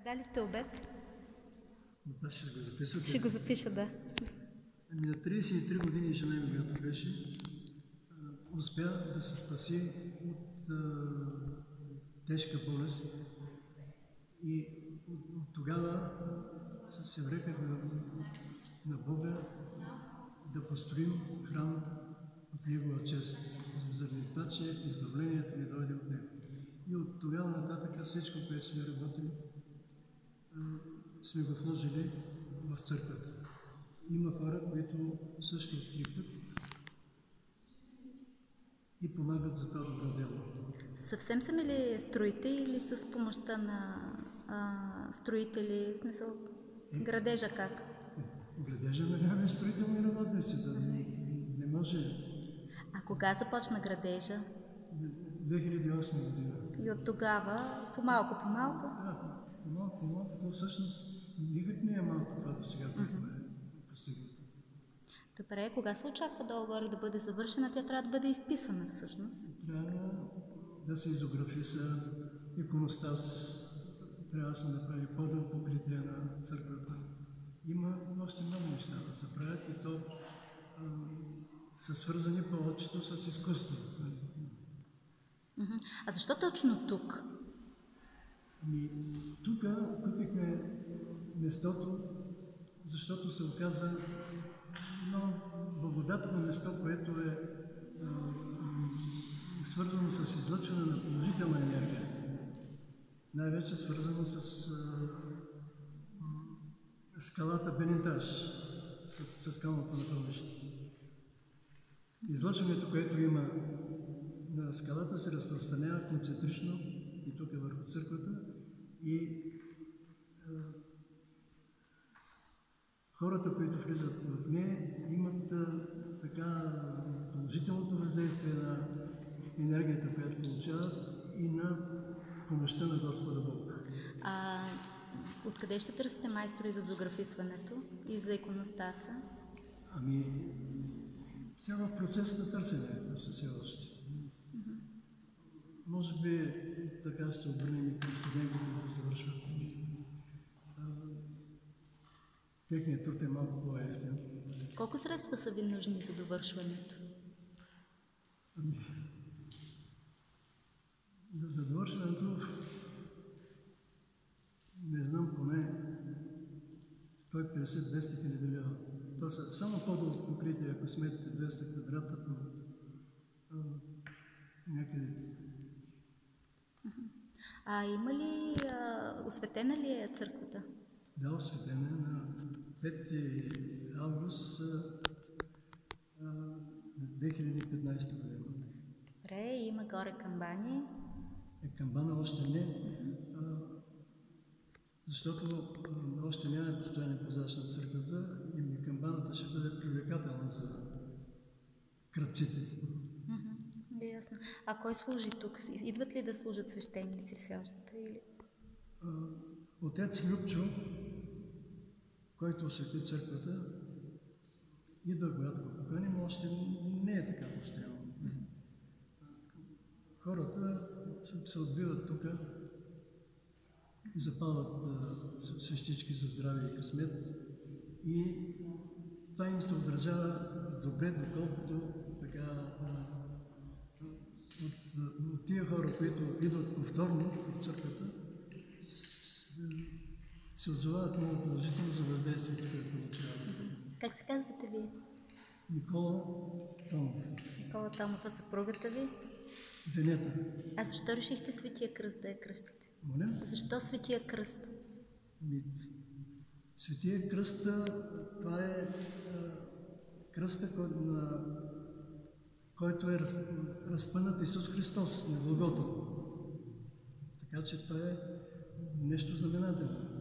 Дали сте обед? Аз ще го записвате. Ще го запиша, да. На 33 години жена ми, която беше, успя да се спаси от тежка болест и от тогава се вреках на Бога да построим храм в Негова чест, заради това, че избавлението ни дойде от Него. И от тогава нататък всичко, което сме работили, сме го вложили в църквата. Има хора, които също откликват и помагат за това добро дело. Съвсем сами ли строите или с помощта на строители, в смисъл градежа как? Градежа нямаме строителни работници, да не може. А кога започна градежа? 2008 година. И от тогава, по-малко? Да, по-малко. То всъщност никак не е малко това до сега, което е постигнато. Добре, кога се очаква долу-горе да бъде завършена? Тя трябва да бъде изписана всъщност. Трябва да се изографиса иконостас, трябва да се направи подъл покритие на църквата. Има още много неща да се правят и то са свързани повечето с изкуство. А защо точно тук? Тук купихме местото, защото се оказа много благодатно место, което е свързано с излъчване на положителна енергия. Най-вече свързано с скалата Бенинтаж, с скалното напълнище. Излъчването, което има на скалата, се разпространява концентрично и тук върху църквата и хората, които влизат в нея, имат така положителното въздействие на енергията, която получават и на помощта на Господа Бог. Откъде ще търсите майстори за зоографисването и за иконостаса? Сега в процес на търсене са все още. Може би така ще се обърнем и към студентите, които завършват. Техният труд е малко по-евтин. Колко средства са ви нужни за довършването? За довършването не знам, поне 150-200 хиляди лева. То са само подъл покритие, ако сметите 200 квадрата по някъде. Има ли, осветена ли е църквата? Да, осветена е на 5 август 2015 година. Добре, има горе камбани. Камбана още не, защото още няма постоянен пазач на църквата и камбаната ще бъде привлекателна за крадците. Ясно. А кой служи тук? Идват ли да служат свещеници все още? Или? Отец Любчо, който освети църквата, идва, когато го поканим, но още не е така постоянно. Хората се отбиват тук и запалват свещички за здраве и късмет и това им се отразява добре, доколкото така от тия хора, които идват повторно в църквата, се отзовават много положително за въздействието, което получават. Как се казвате вие? Никола Томов. Никола Томов, а съпругата ви? Венета. А защо решихте Светия кръст да я кръстите? Моля? Защо Светия кръст? Светия кръст, това е кръста, който е разпънат Исус Христос на Голгота. Така че това е нещо знаменателно.